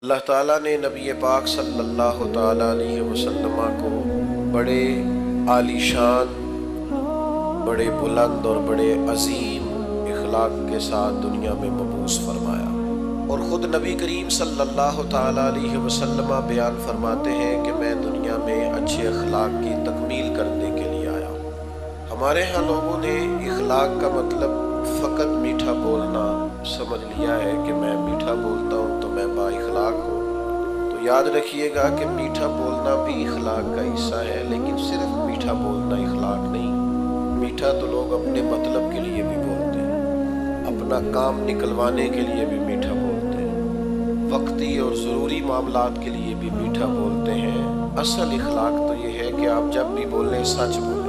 اللہ تعالیٰ نے نبی پاک صلی اللہ تعالیٰ علیہ وسلم کو بڑے عالی شان، بڑے بلند اور بڑے عظیم اخلاق کے ساتھ دنیا میں مبعوث فرمایا، اور خود نبی کریم صلی اللہ تعالیٰ علیہ وسلم بیان فرماتے ہیں کہ میں دنیا میں اچھے اخلاق کی تکمیل کرنے کے لیے آیا ہوں۔ ہمارے ہاں لوگوں نے اخلاق کا مطلب فقط میٹھا بولنا سمجھ لیا ہے کہ میں میٹھا بولتا ہوں تو میں با اخلاق ہوں۔ تو یاد رکھیے گا کہ میٹھا بولنا بھی اخلاق کا حصہ ہے، لیکن صرف میٹھا بولنا اخلاق نہیں۔ میٹھا تو لوگ اپنے مطلب کے لیے بھی بولتے ہیں، اپنا کام نکلوانے کے لیے بھی میٹھا بولتے ہیں، وقتی اور ضروری معاملات کے لیے بھی میٹھا بولتے ہیں۔ اصل اخلاق تو یہ ہے کہ آپ جب بھی بولیں سچ بولیں،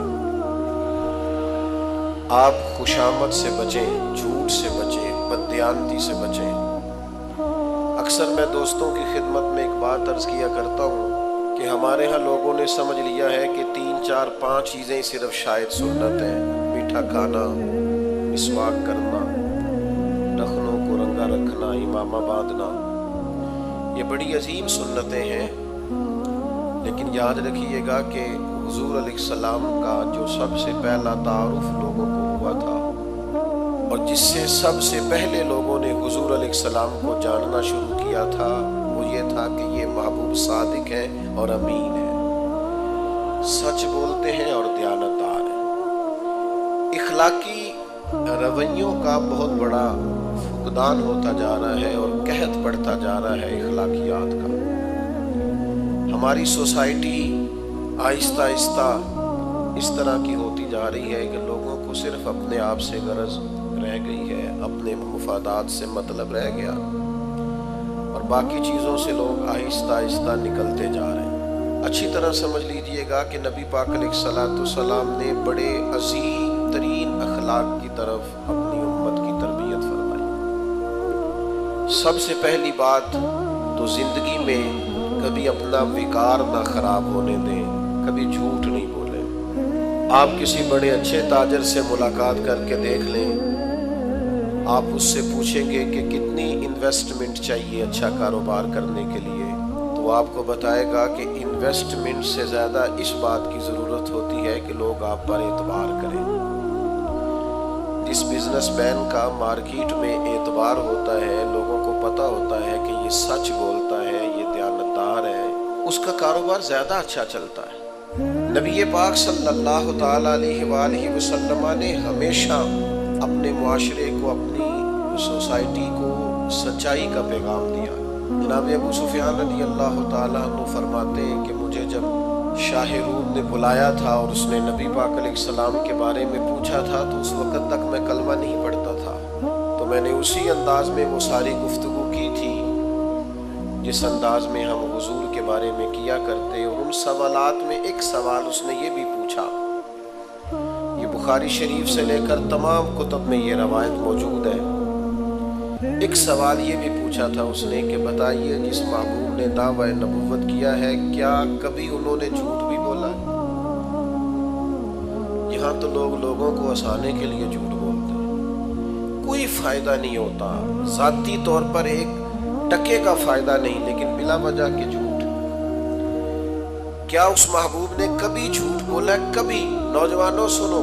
آپ خوشامد سے بچیں، جھوٹ سے بچیں، بددیانتی سے بچیں۔ اکثر میں دوستوں کی خدمت میں ایک بات عرض کیا کرتا ہوں کہ ہمارے ہاں لوگوں نے سمجھ لیا ہے کہ 3 4 5 چیزیں صرف شاید سنت ہیں: میٹھا کھانا، مسواک کرنا، نخنوں کو رنگا رکھنا، امامہ باندھنا۔ یہ بڑی عظیم سنتیں ہیں، لیکن یاد رکھیے گا کہ حضور علیہ السلام کا جو سب سے پہلا تعارف لوگوں کو ہوا تھا، اور جس سے سب سے پہلے لوگوں نے حضور علیہ السلام کو جاننا شروع کیا تھا، وہ یہ تھا کہ یہ محبوب صادق ہیں اور امین ہیں، سچ بولتے ہیں اور دیانتدار ہیں۔ اخلاقی رویوں کا بہت بڑا فقدان ہوتا جا رہا ہے اور قحط پڑتا جا رہا ہے اخلاقیات کا۔ ہماری سوسائٹی آہستہ آہستہ اس طرح کی ہوتی جا رہی ہے کہ لوگوں کو صرف اپنے آپ سے غرض رہ گئی ہے، اپنے مفادات سے مطلب رہ گیا، اور باقی چیزوں سے لوگ آہستہ آہستہ نکلتے جا رہے ہیں۔ اچھی طرح سمجھ لیجئے گا کہ نبی پاک علیہ السلام نے بڑے عظیم ترین اخلاق کی طرف اپنی امت کی تربیت فرمائی۔ سب سے پہلی بات تو زندگی میں کبھی اپنا وقار نہ خراب ہونے دیں، کبھی جھوٹ نہیں بولیں۔ آپ کسی بڑے اچھے تاجر سے ملاقات کر کے دیکھ لیں، آپ اس سے پوچھیں گے کہ کتنی انویسٹمنٹ چاہیے اچھا کاروبار کرنے کے لیے، تو وہ آپ کو بتائے گا کہ انویسٹمنٹ سے زیادہ اس بات کی ضرورت ہوتی ہے کہ لوگ آپ پر اعتبار کریں۔ جس بزنس مین کا مارکیٹ میں اعتبار ہوتا ہے، لوگوں کو پتہ ہوتا ہے کہ یہ سچ بولتا ہے، یہ دیانتدار ہے، اس کا کاروبار زیادہ اچھا چلتا ہے۔ نبی پاک صلی اللہ تعالیٰ علیہ وآلہ وسلم نے ہمیشہ اپنے معاشرے کو، اپنی سوسائٹی کو سچائی کا پیغام دیا۔ جناب ابو سفیان رضی اللہ تعالیٰ عنہ فرماتے ہیں کہ مجھے جب شاہ روم نے بلایا تھا اور اس نے نبی پاک علیہ السلام کے بارے میں پوچھا تھا، تو اس وقت تک میں کلمہ نہیں پڑھتا تھا، تو میں نے اسی انداز میں وہ ساری گفتگو کی تھی جس انداز میں ہم حضور کے بارے میں کیا کرتے، اور ان سوالات میں ایک سوال اس نے یہ بھی پوچھا، یہ بخاری شریف سے لے کر تمام کتب میں یہ روایت موجود ہے۔ ایک سوال یہ بھی پوچھا تھا اس نے کہ بتائیے، جس محبوب نے دعوی نبوت کیا ہے، کیا کبھی انہوں نے جھوٹ بھی بولا ہے؟ یہاں تو لوگ لوگوں کو ہنسانے کے لیے جھوٹ بولتے ہیں، کوئی فائدہ نہیں ہوتا، ذاتی طور پر ایک ٹکے کا فائدہ نہیں، لیکن بلا وجہ کے جھوٹ۔ کیا اس محبوب نے کبھی جھوٹ بولا ہے؟ کبھی؟ نوجوانوں سنو،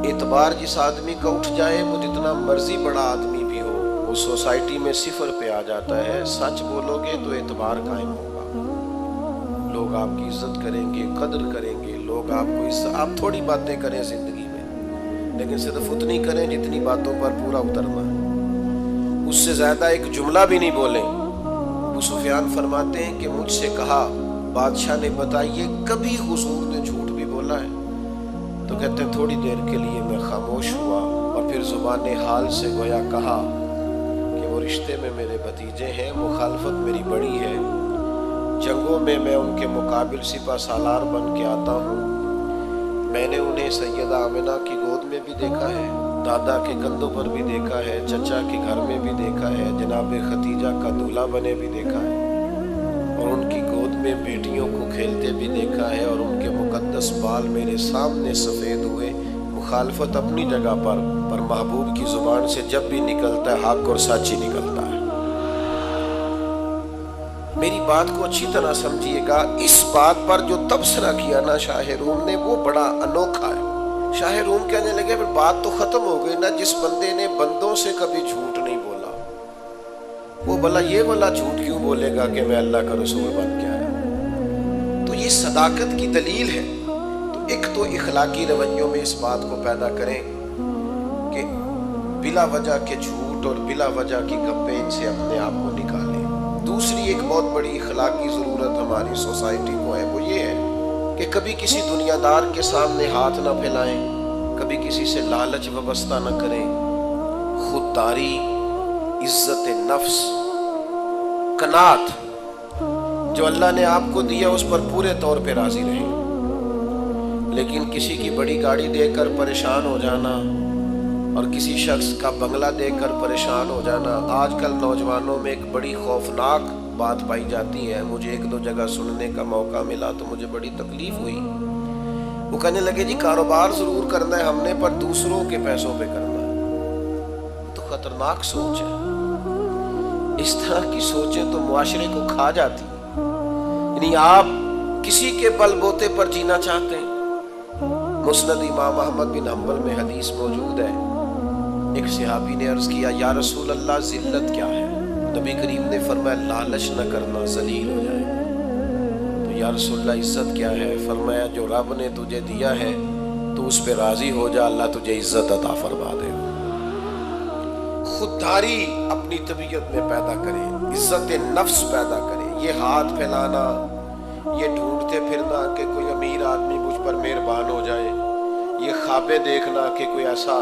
اعتبار جس آدمی کا اٹھ جائے، وہ جتنا مرضی بڑا آدمی بھی ہو، وہ سوسائٹی میں صفر پہ آ جاتا ہے۔ سچ بولو گے تو اعتبار قائم ہوگا، لوگ آپ کی عزت کریں گے، قدر کریں گے، لوگ آپ کو آپ تھوڑی باتیں کریں زندگی میں، لیکن صرف اتنی کریں جتنی باتوں پر پورا اترنا ہے، اس سے زیادہ ایک جملہ بھی نہیں بولیں۔ ابو سفیان فرماتے ہیں کہ مجھ سے کہا بادشاہ نے، بتائیے کبھی حضور نے جھوٹ بھی بولا ہے؟ تو کہتے ہیں تھوڑی دیر کے لیے میں خاموش ہوا، اور پھر زبان حال سے گویا کہا کہ وہ رشتے میں میرے بھتیجے ہیں، مخالفت میری بڑی ہے، جنگوں میں میں ان کے مقابل سپہ سالار بن کے آتا ہوں، میں نے انہیں سیدہ آمنہ کی گود میں بھی دیکھا ہے، دادا کے کندھوں پر بھی دیکھا ہے، چچا کے گھر میں بھی دیکھا ہے، جناب ختیجہ کا دولہا بنے بھی دیکھا ہے، اور ان کی گود میں بیٹیوں کو کھیلتے بھی دیکھا ہے، اور ان کے مقدس بال میرے سامنے سفید ہوئے۔ مخالفت اپنی جگہ پر محبوب کی زبان سے جب بھی نکلتا ہے حق اور سچ ہی نکلتا ہے۔ میری بات کو اچھی طرح سمجھیے گا، اس بات پر جو تبصرہ کیا نا شاہ روم نے وہ بڑا انوکھا ہے۔ شاہ روم کہنے لگے پھر بات تو ختم ہو گئی نا، جس بندے نے بندوں سے کبھی جھوٹ نہیں بولا وہ بھلا یہ والا جھوٹ کیوں بولے گا کہ میں اللہ کا رسول بن کے آیا؟ تو یہ صداقت کی دلیل ہے۔ تو ایک تو اخلاقی رویوں میں اس بات کو پیدا کریں کہ بلا وجہ کے جھوٹ اور بلا وجہ کی گپیں ان سے اپنے آپ کو نکالیں۔ دوسری ایک بہت بڑی اخلاقی ضرورت ہماری سوسائٹی کو ہے، وہ یہ ہے کہ کبھی کسی دنیا دار کے سامنے ہاتھ نہ پھیلائیں، کبھی کسی سے لالچ وابستہ نہ کریں، خودداری، عزت نفس، قناعت، جو اللہ نے آپ کو دیا اس پر پورے طور پہ راضی رہیں۔ لیکن کسی کی بڑی گاڑی دیکھ کر پریشان ہو جانا اور کسی شخص کا بنگلہ دیکھ کر پریشان ہو جانا، آج کل نوجوانوں میں ایک بڑی خوفناک بات پائی جاتی ہے۔ مجھے ایک دو جگہ سننے کا موقع ملا تو مجھے بڑی تکلیف ہوئی۔ وہ کہنے لگے جی کاروبار ضرور کرنا ہے ہم نے پر دوسروں کے پیسوں پہ کرنا ہے۔ تو خطرناک سوچ ہے، اس طرح کی سوچیں تو معاشرے کو کھا جاتی ہیں۔ یعنی آپ کسی کے بل بوتے پر جینا چاہتے ہیں۔ مسند امام احمد بن حنبل میں حدیث موجود ہے، ایک صحابی نے عرض کیا یا رسول اللہ ذلت کیا ہے؟ نبی کریم نے فرمایا لالچ نہ کرنا، ذلیل ہو جائے۔ تو یا رسول اللہ عزت کیا ہے؟ فرمایا جو رب نے تجھے دیا ہے تو اس پہ راضی ہو جا، اللہ تجھے عزت عطا فرما دے۔ خودداری اپنی طبیعت میں پیدا کریں، عزت نفس پیدا کریں۔ یہ ہاتھ پھیلانا، یہ ڈھونڈتے پھرنا کہ کوئی امیر آدمی مجھ پر مہربان ہو جائے، یہ خوابیں دیکھنا کہ کوئی ایسا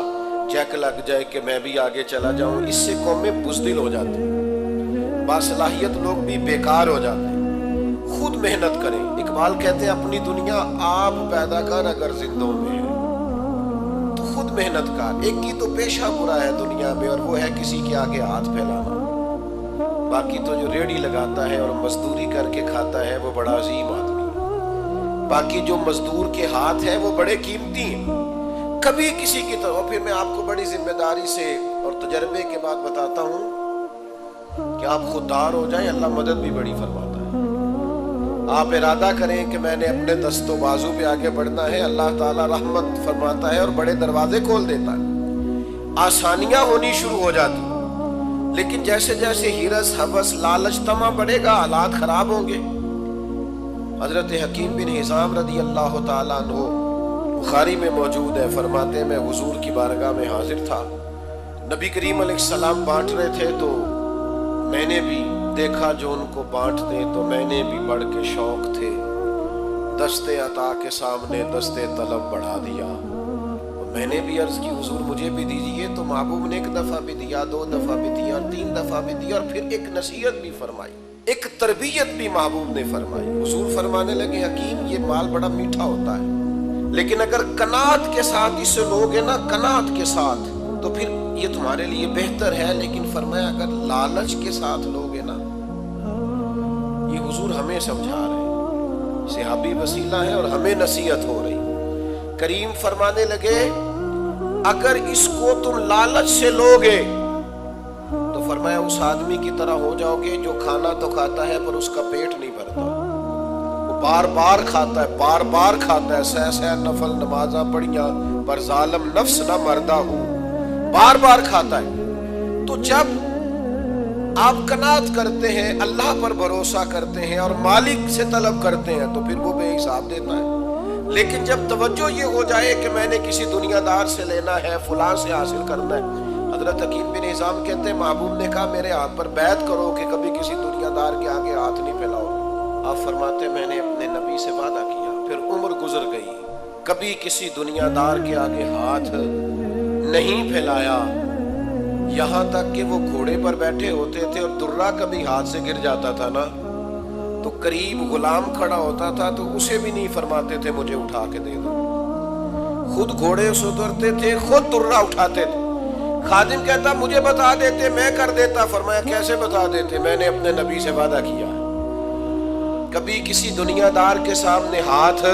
چیک لگ جائے کہ میں بھی آگے چلا جاؤں، اس سے قومیں بزدل ہو جاتی ہیں، باصلاحیت لوگ بھی بیکار ہو جاتے ہیں۔ خود محنت کریں۔ اقبال کہتے ہیں اپنی دنیا آپ پیدا کر اگر زندوں میں ہے تو خود محنت کر۔ ایک کی تو پیشہ برا ہے دنیا میں اور وہ ہے کسی کے آگے ہاتھ پھیلانا۔ باقی تو جو ریڑھی لگاتا ہے اور مزدوری کر کے کھاتا ہے وہ بڑا عظیم آدمی، باقی جو مزدور کے ہاتھ ہیں وہ بڑے قیمتی ہیں۔ کبھی کسی کی طرف، پھر میں آپ کو بڑی ذمہ داری سے اور تجربے کے بعد بتاتا ہوں کہ آپ خوددار ہو جائیں، اللہ مدد بھی بڑی فرماتا ہے۔ آپ ارادہ کریں کہ میں نے اپنے دست و بازو پہ آگے بڑھنا ہے، اللہ تعالیٰ رحمت فرماتا ہے اور بڑے دروازے کھول دیتا ہے، آسانیاں ہونی شروع ہو جاتی۔ لیکن جیسے جیسے ہرس، ہوس، لالچ، طمع بڑھے گا حالات خراب ہوں گے۔ حضرت حکیم بن حزام رضی اللہ تعالیٰ عنہ بخاری میں موجود ہے، فرماتے ہیں میں حضور کی بارگاہ میں حاضر تھا، نبی کریم علیہ السلام بانٹ رہے تھے تو میں نے بھی دیکھا جو ان کو بانٹتے تو میں نے بھی بڑھ کے شوق تھے، دستے عطا کے سامنے دستے طلب بڑھا دیا۔ میں نے بھی عرض کی حضور مجھے بھی دیجیے، تو محبوب نے ایک دفعہ بھی دیا، دو دفعہ بھی دیا اور تین دفعہ بھی دیا، اور پھر ایک نصیحت بھی فرمائی، ایک تربیت بھی محبوب نے فرمائی۔ حضور فرمانے لگے حکیم یہ مال بڑا میٹھا ہوتا ہے، لیکن اگر قناعت کے ساتھ اسے لوگے نا، قناعت کے ساتھ، تو پھر یہ تمہارے لیے بہتر ہے۔ لیکن فرمایا اگر لالچ کے ساتھ لوگے نا، یہ حضور ہمیں سمجھا رہے ہیں، صحابی وسیلہ ہے اور ہمیں نصیحت ہو رہی۔ کریم فرمانے لگے اگر اس کو تم لالچ سے لوگے تو فرمایا اس آدمی کی طرح ہو جاؤ گے جو کھانا تو کھاتا ہے پر اس کا پیٹ نہیں بھرتا، وہ بار بار کھاتا ہے، بار بار کھاتا ہے، سہ سہ نفل نمازاں پڑھیاں پر ظالم نفس نہ مردہ ہو، بار بار کھاتا ہے۔ تو جب آپ قناعت کرتے ہیں، اللہ پر بھروسہ کرتے ہیں اور مالک سے طلب کرتے ہیں تو پھر وہ بے حساب دیتا ہے۔ لیکن جب توجہ یہ ہو جائے کہ میں نے کسی دنیا دار سے لینا ہے، فلاں سے حاصل کرنا ہے، حضرت حکیم بن حزام کہتے ہیں محبوب نے کہا میرے ہاتھ پر بیعت کرو کہ کبھی کسی دنیا دار کے آگے ہاتھ نہیں پھیلاؤ۔ آپ فرماتے میں نے اپنے نبی سے وعدہ کیا، پھر عمر گزر گئی، کبھی کسی دنیا دار کے آگے ہاتھ نہیں پھیلایا، یہاں تک کہ وہ گھوڑے پر بیٹھے ہوتے تھے اور درہ کبھی ہاتھ سے گر جاتا تھا نا تو قریب غلام کھڑا ہوتا تھا تو اسے بھی نہیں فرماتے تھے مجھے اٹھا کے دے دو، خود گھوڑے سے اترتے تھے، خود درہ اٹھاتے تھے۔ خادم کہتا مجھے بتا دیتے میں کر دیتا، فرمایا کیسے بتا دیتے؟ میں نے اپنے نبی سے وعدہ کیا کبھی کسی دنیا دار کے سامنے ہاتھ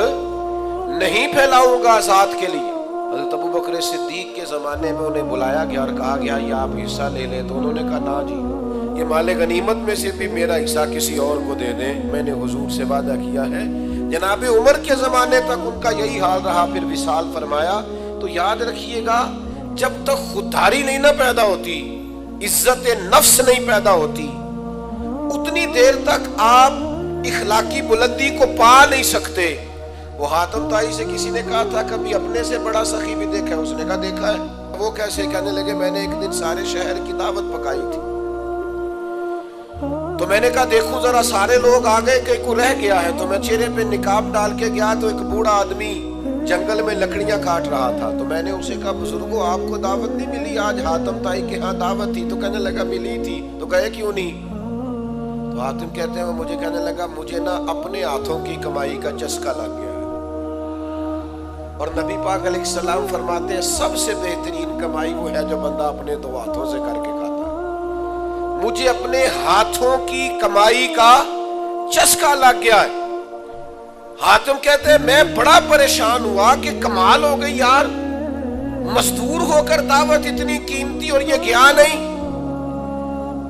نہیں پھیلاؤں گا ذات کے لیے۔ حضرت ابو بکر صدیق کے زمانے میں انہیں بلایا گیا اور کہا گیا یہ آپ حصہ لے لیں، تو انہوں نے کہا نا جی یہ مال غنیمت میں سے بھی میرا حصہ کسی اور کو دے دیں، میں نے حضور سے وعدہ کیا ہے۔ جناب عمر کے زمانے تک ان کا یہی حال رہا، پھر وصال فرمایا۔ تو یاد رکھیے گا، جب تک خودداری نہیں نہ پیدا ہوتی، عزت نفس نہیں پیدا ہوتی، اتنی دیر تک آپ اخلاقی بلندی کو پا نہیں سکتے۔ وہ حاتم طائی سے کسی نے کہا تھا کبھی اپنے سے بڑا سخی بھی دیکھا ہے؟ اس نے کہا دیکھا ہے۔ وہ کیسے؟ کہنے لگے میں نے ایک دن سارے شہر کی دعوت پکائی تھی، تو میں نے کہا دیکھو ذرا سارے لوگ آ گئے کہ کوئی رہ گیا ہے، تو میں چہرے پہ نقاب ڈال کے گیا تو ایک بوڑھا آدمی جنگل میں لکڑیاں کاٹ رہا تھا۔ تو میں نے اسے کہا بزرگوں آپ کو دعوت نہیں ملی؟ آج حاتم طائی کے ہاں دعوت تھی۔ تو کہنے لگا ملی تھی، تو گئے کیوں نہیں؟ تو حاتم کہتے ہیں وہ مجھے کہنے لگا مجھے نا اپنے ہاتھوں کی کمائی کا چسکا لگ گیا ہے، اور نبی پاک علیہ السلام فرماتے ہیں سب سے بہترین کمائی وہ ہے جو بندہ اپنے دو ہاتھوں سے کر کے کھاتا ہے۔ مجھے اپنے ہاتھوں کی کمائی کا چسکا لگ گیا ہے۔ حاتم کہتے ہیں میں بڑا پریشان ہوا کہ کمال ہو گئی یار، مزدور ہو کر دعوت اتنی قیمتی اور یہ گیا نہیں۔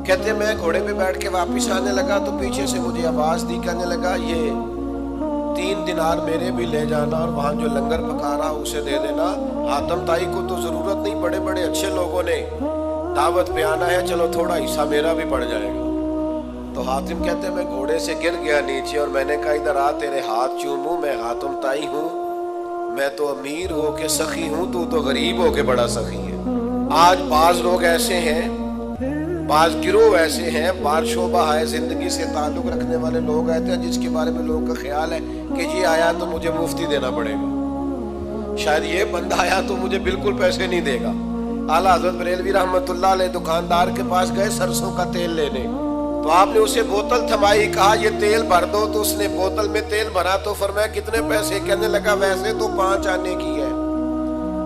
کہتے ہیں میں گھوڑے پہ بیٹھ کے واپس آنے لگا تو پیچھے سے مجھے آواز دی، کہنے لگا یہ 3 دینار میرے بھی لے جانا اور وہاں جو لنگر پکا رہا اسے دے دینا۔ حاتم طائی کو تو ضرورت نہیں، بڑے بڑے اچھے لوگوں نے دعوت پہ آنا ہے، چلو تھوڑا حصہ میرا بھی پڑ جائے گا۔ تو حاتم کہتے ہیں میں گھوڑے سے گر گیا نیچے اور میں نے کہا ادھر آ تیرے ہاتھ چوموں، میں حاتم طائی ہوں، میں تو امیر ہو کے سخی ہوں، تو غریب ہو کے بڑا سخی ہے۔ آج بعض لوگ ایسے ہیں، بعض گروہ ایسے ہیں، بعض شعبہ ہے زندگی سے تعلق رکھنے والے لوگ آتے ہیں جس کے بارے میں لوگوں کا خیال ہے کہ یہ آیا تو مجھے مفتی دینا پڑے گا، شاید یہ بندہ آیا تو مجھے بالکل پیسے نہیں دے گا۔ اعلیٰ حضرت بریلوی رحمت اللہ علیہ دکاندار کے پاس گئے سرسوں کا تیل لینے، تو آپ نے اسے بوتل تھمائی، کہا یہ تیل بھر دو، تو اس نے بوتل میں تیل بھرا تو فرمایا کتنے پیسے؟ کہنے لگا ویسے تو 5 آنے کی ہے،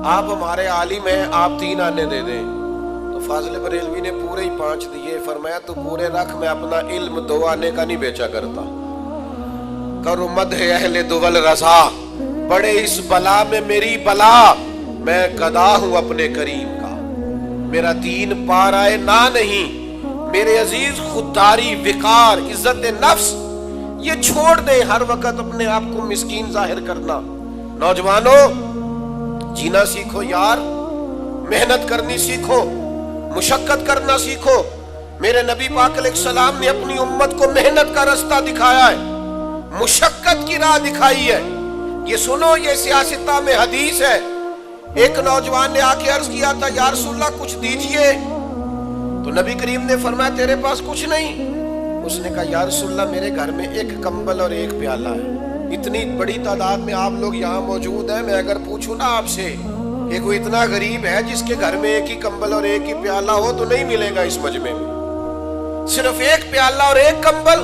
آپ ہمارے عالم ہیں، آپ 3 آنے دے دیں۔ تو فاضل بریلوی نے پورے ہی 5 دیے، فرمایا تو پورے رکھ، میں اپنا علم 2 آنے کا نہیں بیچا کرتا۔ کرو مدح اہل دول رضا، بڑے اس بلا میں میری بلا، میں گدا ہوں اپنے کریم کا، میرا دین پارائے نہ نہیں۔ میرے عزیز خودداری، وقار، عزت نفس یہ چھوڑ دیں، ہر وقت اپنے آپ کو مسکین ظاہر کرنا۔ نوجوانوں جینا سیکھو یار، محنت کرنی سیکھو، مشقت کرنا سیکھو۔ میرے نبی پاک علیہ السلام نے اپنی امت کو محنت کا رستہ دکھایا ہے، مشقت کی راہ دکھائی ہے۔ یہ سنو، یہ سیاستہ میں حدیث ہے، ایک نوجوان نے آ کے عرض کیا تھا یا رسول اللہ کچھ دیجئے، تو نبی کریم نے فرمایا تیرے پاس کچھ نہیں؟ اس نے کہا یا رسول اللہ میرے گھر میں 1 کمبل اور 1 پیالہ ہے۔ اتنی بڑی تعداد میں آپ لوگ یہاں موجود ہیں، میں اگر پوچھوں نا آپ سے کہ کوئی اتنا غریب ہے جس کے گھر میں 1 ہی کمبل اور 1 ہی پیالہ ہو تو نہیں ملے گا اس مجمع میں۔ صرف 1 پیالہ اور 1 کمبل،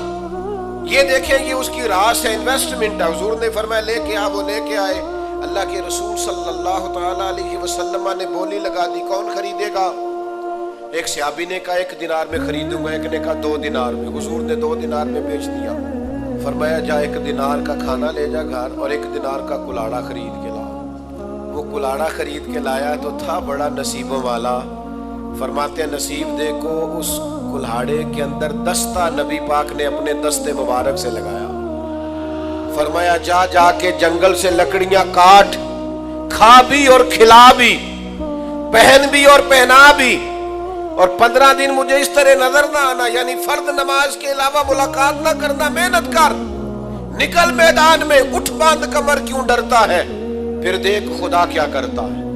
یہ دیکھیں یہ اس کی راس ہے، انویسٹمنٹ ہے۔ حضور نے فرمایا لے کے آ، وہ لے کے آئے۔ اللہ کے رسول صلی اللہ تعالیٰ علیہ وسلم نے بولی لگا دی کون خریدے گا؟ ایک صحابی نے کہا 1 دینار میں خریدوں گا، ایک نے کہا 2 دینار میں۔ حضور نے 2 دینار میں بیچ دیا، فرمایا جا 1 دینار کا کھانا لے جا گھر اور 1 دینار کا کلاڑا خرید کے لا۔ وہ کلاڑا خرید کے لایا تو تھا بڑا نصیبوں والا۔ فرماتے ہیں نصیب دیکھو اس کلاڑے کے اندر دستہ نبی پاک نے اپنے دستے مبارک سے لگایا، فرمایا جا جا کے جنگل سے لکڑیاں کاٹ، کھا بھی اور کھلا بھی، پہن بھی اور پہنا بھی، اور 15 دن مجھے اس طرح نظر نہ آنا، یعنی فرض نماز کے علاوہ ملاقات نہ کرنا، محنت کر، نکل میدان میں، اٹھ باندھ کمر کیوں ڈرتا ہے، پھر دیکھ خدا کیا کرتا ہے۔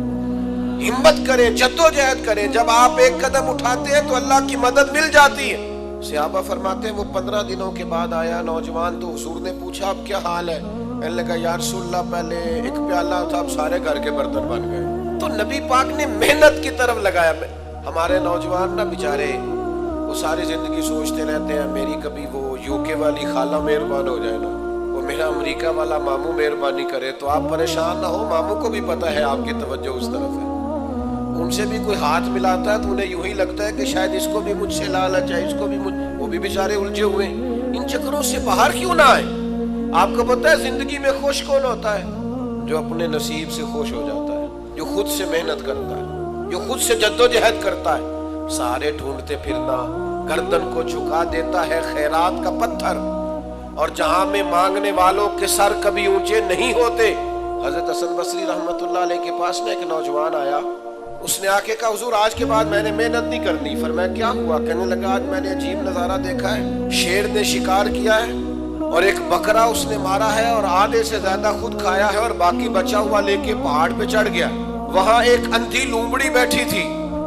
ہمت کریں، جدوجہد کریں، جب آپ 1 قدم اٹھاتے ہیں تو اللہ کی مدد مل جاتی ہے۔ صحابہ فرماتے ہیں وہ 15 دنوں کے بعد آیا نوجوان، تو حضور نے پوچھا اب کیا حال ہے؟ کہنے لگا یا رسول اللہ پہلے 1 پیالہ تھا، اب سارے گھر کے برتن بن گئے۔ تو نبی پاک نے محنت کی طرف لگایا۔ ہمارے نوجوان نا بیچارے وہ ساری زندگی سوچتے رہتے ہیں میری کبھی وہ UK والی خالہ مہربان ہو جائے نا، وہ میرا امریکہ والا ماموں مہربانی کرے، تو آپ پریشان نہ ہو، ماموں کو بھی پتہ ہے آپ کی توجہ اس طرف ہے، ان سے بھی کوئی ہاتھ ملاتا ہے تو انہیں یوں ہی لگتا ہے کہ شاید اس کو بھی مجھ سے لالچ ہے، اس کو بھی وہ بھی بیچارے الجھے ہوئے ہیں۔ ان چکروں سے باہر کیوں نہ آئے؟ آپ کو پتہ ہے زندگی میں خوش کون ہوتا ہے؟ جو اپنے نصیب سے خوش ہو جاتا ہے، جو خود سے محنت کرتا ہے، جو خود سے جدوجہد کرتا ہے۔ سارے ڈھونڈتے پھرنا، گردن کو جھکا دیتا ہے خیرات کا پتھر، اور جہاں میں مانگنے والوں کے سر کبھی اونچے نہیں ہوتے۔ حضرت حسن بصری رحمت اللہ علیہ کے پاس میں ایک نوجوان آیا، اس نے آ کے کہا حضور آج کے بعد میں نے محنت نہیں کرنی۔ فرمایا کیا ہوا؟ کہنے لگا آج میں نے عجیب نظارہ دیکھا ہے، شیر نے شکار کیا ہے اور ایک بکرا اس نے مارا ہے اور آدھے سے زیادہ خود کھایا ہے اور باقی بچا ہوا لے کے پہاڑ پہ چڑھ گیا۔ وہاں ایک اندھی لومڑی بیٹھی تھی،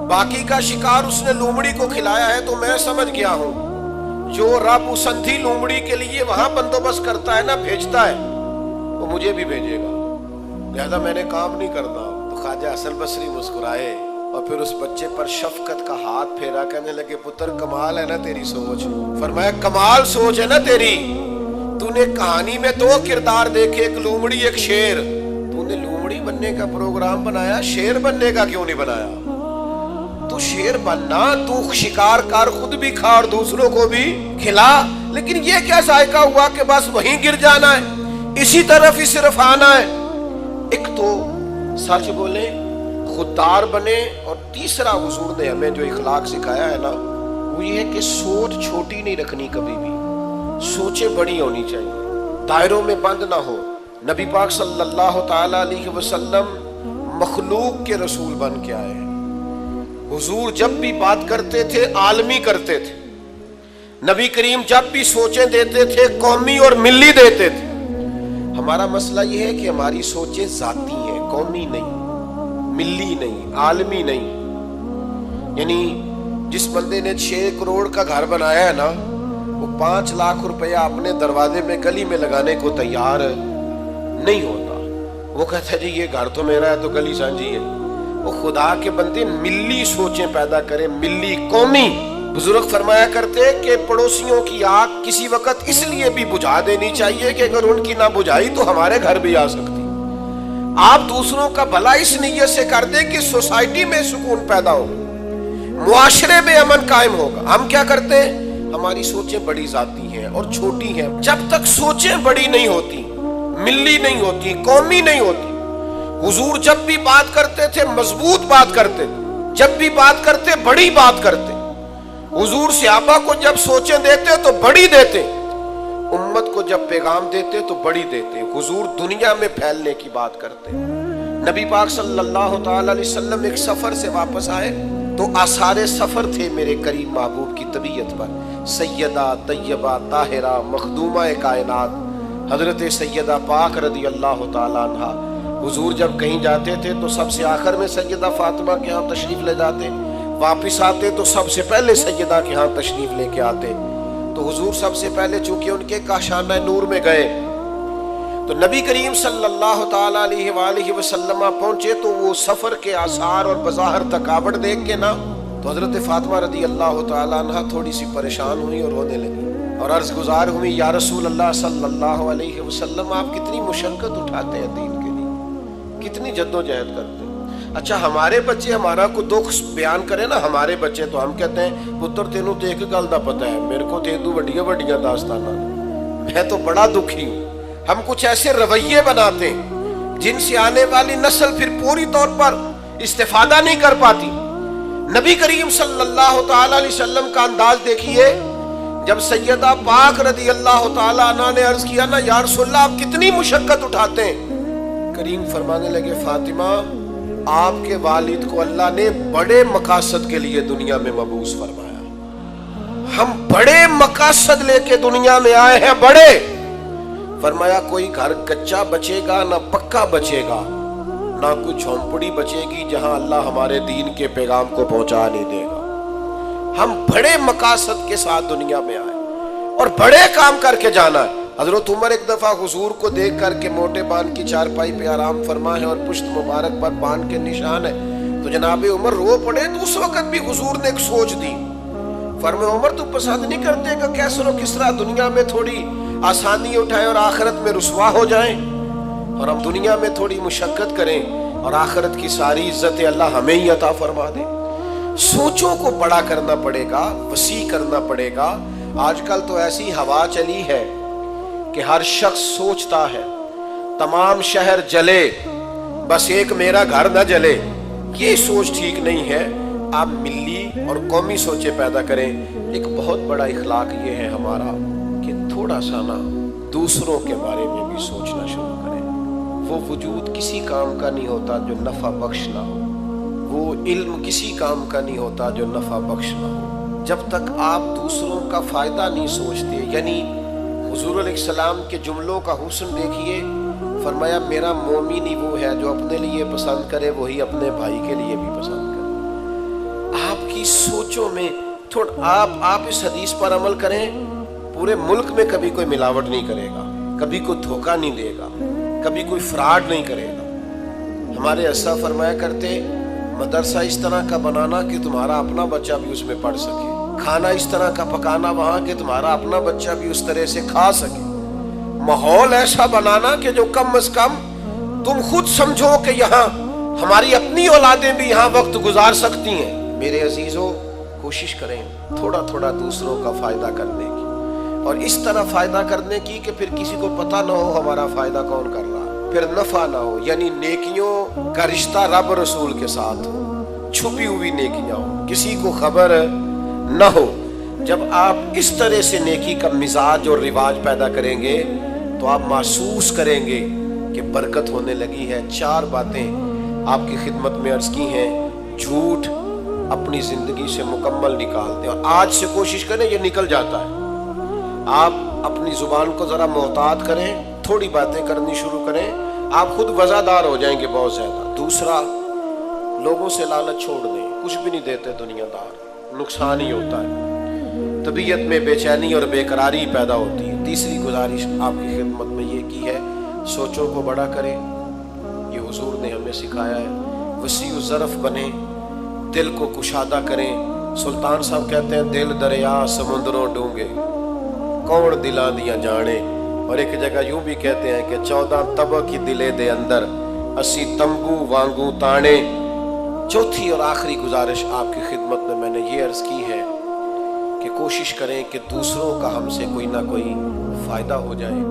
باقی کا شکار اس نے لومڑی کو کھلایا ہے۔ تو میں سمجھ گیا ہوں جو رب اس اندھی لومڑی کے لیے وہاں بندوبست کرتا ہے نا، بھیجتا ہے، وہ مجھے بھی بھیجے گا، لہذا میں نے کام نہیں کرنا۔ تو خواجہ حسن بصری مسکرائے اور پھر اس بچے پر شفقت کا ہاتھ پھیرا، کہنے لگے پتر کمال ہے نا تیری سوچ۔ فرمایا کمال سوچ ہے نا تیری، تو نے کہانی میں دو کردار دیکھے، ایک لومڑی ایک شیر، تو نے لومڑی بننے کا پروگرام بنایا، شیر بننے کا کیوں نہیں بنایا؟ تو شیر بننا، تو شکار کر، خود بھی کھا اور دوسروں کو بھی کھلا، لیکن یہ کیا ذائقہ ہوا کہ بس وہیں گر جانا ہے، اسی طرف ہی صرف آنا ہے۔ ایک تو سچ بولے، خوددار بنے، اور تیسرا حضور نے ہمیں جو اخلاق سکھایا ہے نا وہ یہ ہے کہ سوچ چھوٹی نہیں رکھنی، کبھی بھی سوچیں بڑی ہونی چاہیے، دائروں میں بند نہ ہو۔ نبی پاک صلی اللہ تعالی علیہ وسلم مخلوق کے رسول بن کے آئے ہیں۔ حضور جب بھی بات کرتے تھے عالمی کرتے تھے، نبی کریم جب بھی سوچیں دیتے تھے قومی اور ملی دیتے تھے۔ ہمارا مسئلہ یہ ہے کہ ہماری سوچیں ذاتی ہیں، قومی نہیں، ملی نہیں، عالمی نہیں۔ یعنی جس بندے نے 6 کروڑ کا گھر بنایا ہے نا، وہ 5 لاکھ روپیہ اپنے دروازے میں گلی میں لگانے کو تیار نہیں ہوتا۔ وہ کہتا ہے جی یہ گھر تو میرا ہے تو گلی سانجھی ہے۔ وہ خدا کے بندے ملی سوچیں پیدا کریں، ملی، قومی۔ بزرگ فرمایا کرتے کہ پڑوسیوں کی آگ کسی وقت اس لیے بھی بجھا دینی چاہیے کہ اگر ان کی نہ بجھائی تو ہمارے گھر بھی آ سکتی۔ آپ دوسروں کا بھلا اس نیت سے کر دیں کہ سوسائٹی میں سکون پیدا ہو، معاشرے میں امن قائم ہوگا۔ ہم کیا کرتے ہیں؟ ہماری سوچیں بڑی ذاتی ہیں اور چھوٹی ہیں۔ جب تک سوچیں بڑی نہیں ہوتی، ملی نہیں ہوتی، قومی نہیں ہوتی۔ حضور جب بھی بات کرتے تھے مضبوط بات کرتے، جب بھی بات کرتے بڑی بات کرتے۔ حضور صحابہ کو جب سوچیں دیتے تو بڑی دیتے، امت کو جب پیغام دیتے تو بڑی دیتے۔ حضور دنیا میں پھیلنے کی بات کرتے۔ نبی پاک صلی اللہ تعالی علیہ وسلم ایک سفر سے واپس آئے تو آثار سفر تھے میرے کریم محبوب کی طبیعت پر۔ سیدہ طیبہ طاہرہ مخدومہ کائنات حضرت سیدہ پاک رضی اللہ تعالی عنہ، حضور جب کہیں جاتے تھے تو سب سے آخر میں سیدہ فاطمہ کے ہاں تشریف لے جاتے، واپس آتے تو سب سے پہلے سیدہ کے ہاں تشریف لے کے آتے۔ تو حضور سب سے پہلے چونکہ ان کے کاشانہ نور میں گئے تو نبی کریم صلی اللہ تعالی علیہ وآلہ وسلم پہنچے تو وہ سفر کے آثار اور بظاہر تھکاوٹ دیکھ کے نا تو حضرت فاطمہ رضی اللہ تعالی عنہ تھوڑی سی پریشان ہوئی اور رونے لگی اور عرض گزار ہوئی، یا رسول اللہ صلی اللہ علیہ وسلم آپ کتنی مشقت اٹھاتے ہیں دین کے لیے، کتنی جد و جہد کرتے ہیں۔ اچھا ہمارے بچے ہمارا کو دکھ بیان کرے نا، ہمارے بچے تو ہم کہتے ہیں پتر تینوں تو ایک گل دا پتہ ہے، میرے کو تینوں بڑیاں بڑیاں داستاناں، میں تو بڑا دکھی ہوں۔ ہم کچھ ایسے رویے بناتے ہیں جن سے آنے والی نسل پھر پوری طور پر استفادہ نہیں کر پاتی۔ نبی کریم صلی اللہ تعالی علیہ وسلم کا انداز دیکھیے، جب سیدہ پاک رضی اللہ تعالی عنہ نے عرض کیا نا یا رسول اللہ آپ کتنی مشقت اٹھاتے ہیں، کریم فرمانے لگے فاطمہ آپ کے والد کو اللہ نے بڑے مقاصد کے لیے دنیا میں مبعوث فرمایا، ہم بڑے مقاصد لے کے دنیا میں آئے ہیں، بڑے۔ فرمایا کوئی گھر کچا بچے گا نہ پکا بچے گا، نہ کوئی جھونپڑی بچے گی جہاں اللہ ہمارے دین کے پیغام کو پہنچا نہیں دے گا۔ ہم بڑے مقاصد کے ساتھ دنیا میں آئے اور بڑے کام کر کے جانا ہے۔ حضرت عمر ایک دفعہ حضور کو دیکھ کر کے موٹے بان کی چارپائی پہ آرام فرما ہے اور پشت مبارک پر بان کے نشان ہے تو جناب عمر رو پڑے۔ تو اس وقت بھی حضور نے ایک سوچ دی، فرمایا عمر تو پسند نہیں کرتے کہ کیسر و کسرا دنیا میں تھوڑی آسانی اٹھائیں اور آخرت میں رسوا ہو جائیں، اور ہم دنیا میں تھوڑی مشقت کریں اور آخرت کی ساری عزت اللہ ہمیں ہی عطا فرما دے۔ سوچوں کو بڑا کرنا پڑے گا، وسیع کرنا پڑے گا۔ آج کل تو ایسی ہوا چلی ہے کہ ہر شخص سوچتا ہے تمام شہر جلے بس ایک میرا گھر نہ جلے۔ یہ سوچ ٹھیک نہیں ہے۔ آپ ملی اور قومی سوچیں پیدا کریں۔ ایک بہت بڑا اخلاق یہ ہے ہمارا کہ تھوڑا سا نا دوسروں کے بارے میں بھی سوچنا شروع کریں۔ وہ وجود کسی کام کا نہیں ہوتا جو نفع بخش نہ ہو، وہ علم کسی کام کا نہیں ہوتا جو نفع بخش نہ ہو۔ جب تک آپ دوسروں کا فائدہ نہیں سوچتے، یعنی حضور علیہ السلام کے جملوں کا حسن دیکھیے، فرمایا میرا مومن ہی وہ ہے جو اپنے لیے پسند کرے وہی اپنے بھائی کے لیے بھی پسند کرے۔ آپ کی سوچوں میں آپ اس حدیث پر عمل کریں، پورے ملک میں کبھی کوئی ملاوٹ نہیں کرے گا، کبھی کوئی دھوکہ نہیں دے گا، کبھی کوئی فراڈ نہیں کرے گا۔ ہمارے اسا فرمایا کرتے مدرسہ اس طرح کا بنانا کہ تمہارا اپنا بچہ بھی اس میں پڑھ سکے، کھانا اس طرح کا پکانا وہاں کہ تمہارا اپنا بچہ بھی اس طرح سے کھا سکے، ماحول ایسا بنانا کہ جو کم از کم تم خود سمجھو کہ یہاں ہماری اپنی اولادیں بھی یہاں وقت گزار سکتی ہیں۔ میرے عزیزوں، کوشش کریں تھوڑا تھوڑا دوسروں کا فائدہ کرنے کی، اور اس طرح فائدہ کرنے کی کہ پھر کسی کو پتہ نہ ہو ہمارا فائدہ کون کر رہا ہے، پھر نفع نہ ہو، یعنی نیکیوں کا رشتہ رب رسول کے ساتھ ہو، چھپی ہوئی نیکیاں ہو، کسی کو خبر نہ ہو۔ جب آپ اس طرح سے نیکی کا مزاج اور رواج پیدا کریں گے تو آپ محسوس کریں گے کہ برکت ہونے لگی ہے۔ 4 باتیں آپ کی خدمت میں عرض کی ہیں۔ جھوٹ اپنی زندگی سے مکمل نکال دیں، اور آج سے کوشش کریں، یہ نکل جاتا ہے۔ آپ اپنی زبان کو ذرا محتاط کریں، تھوڑی باتیں کرنی شروع کریں، آپ خود وزادار ہو جائیں گے بہت زیادہ۔ دوسرا، لوگوں سے لالچ چھوڑ دیں، کچھ بھی نہیں دیتے دنیا دار، نقصان ہی ہوتا ہے، طبیعت میں بے چینی اور بے قراری پیدا ہوتی ہے۔ تیسری گزارش آپ کی خدمت میں یہ کی ہے، سوچوں کو بڑا کریں، یہ حضور نے ہمیں سکھایا ہے۔ وسیع الظرف بنیں، دل کو کشادہ کریں۔ سلطان صاحب کہتے ہیں دل دریا سمندروں ڈونگے، کون دلاں دیاں جانے، اور ایک جگہ یوں بھی کہتے ہیں کہ 14 طبع کی دلے دے اندر اسی تمبو وانگو تانے۔ چوتھی اور آخری گزارش آپ کی خدمت میں نے یہ عرض کی ہے کہ کوشش کریں کہ دوسروں کا ہم سے کوئی نہ کوئی فائدہ ہو جائے۔